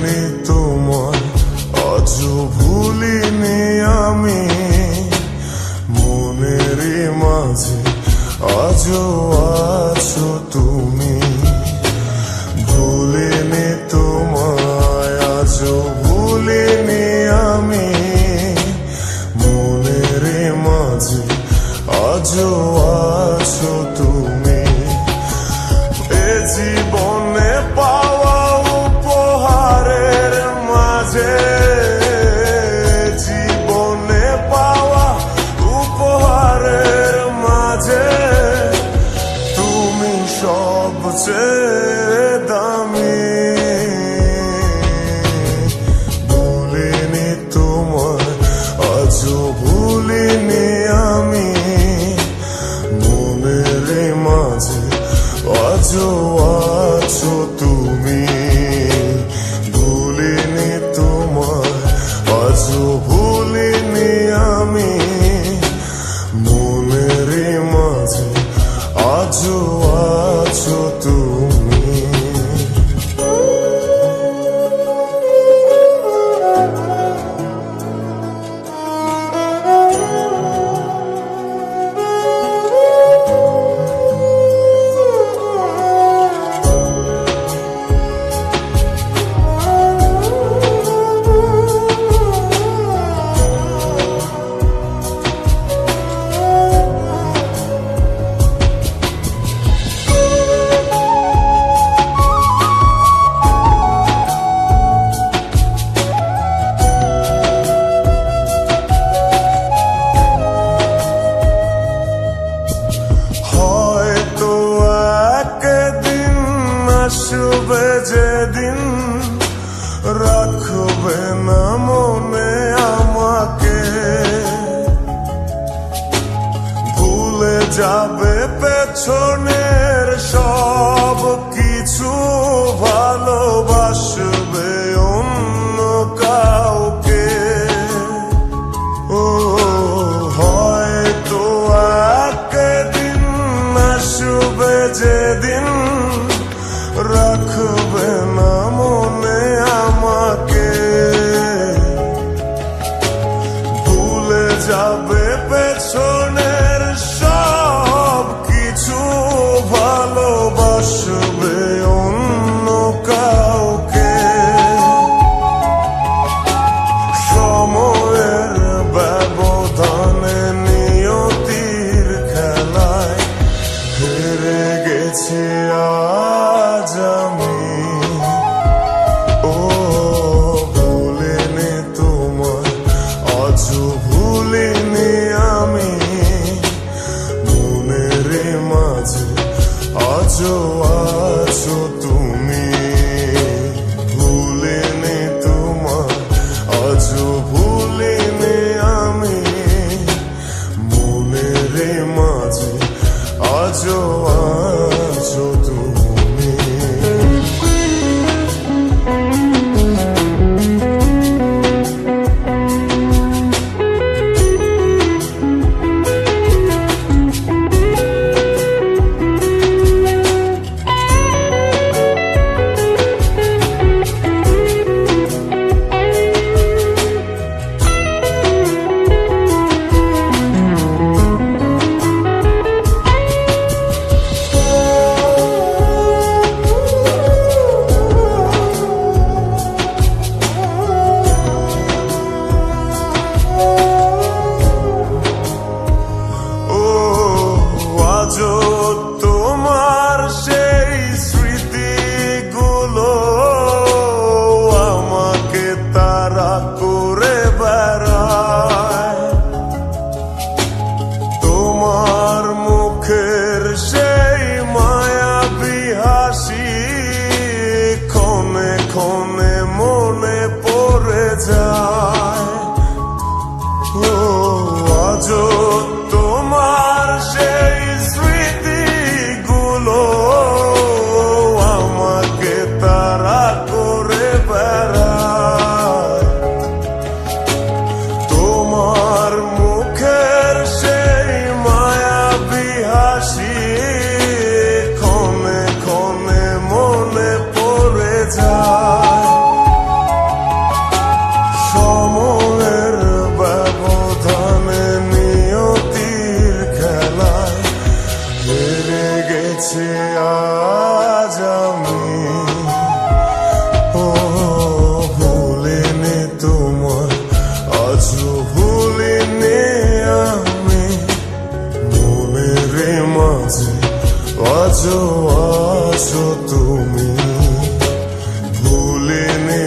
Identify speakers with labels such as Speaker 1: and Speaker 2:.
Speaker 1: ভুলিনি তোমায়, আজও ভুলিনি আমি, মনেরই মাঝে আজও আছো তুমি। ভুলিনি তোমায়, আজও ভুলিনি আমি, মনেরই মাঝে আজও আছো তুমি। এ জীবনে পাওয়া উপহারের মাঝে, জীবনে পাওয়া উপহারের মাঝে তুমি সবচেয়ে দামি। ভুলিনি তোমায়, আজও ভুলিনি আমি, মনের মাঝে আজও আছো তুমি। ভুলিনি তোমায়, আজও ভুলিনি আমি, মনের মাঝে আজও আছো তুমি। আসবে যেদিন রাখবে না মনে আমাকে, ভুলে যাবে পেছনের সব কিছু, ভালোবাসবে অন্য কাউকে। ও হয়তো একদিন আসবে যেদিন রাখবে না মনে আমাকে, ভুলে যাবে পেছনের সব আজও আছো তুমি, ভুলিনি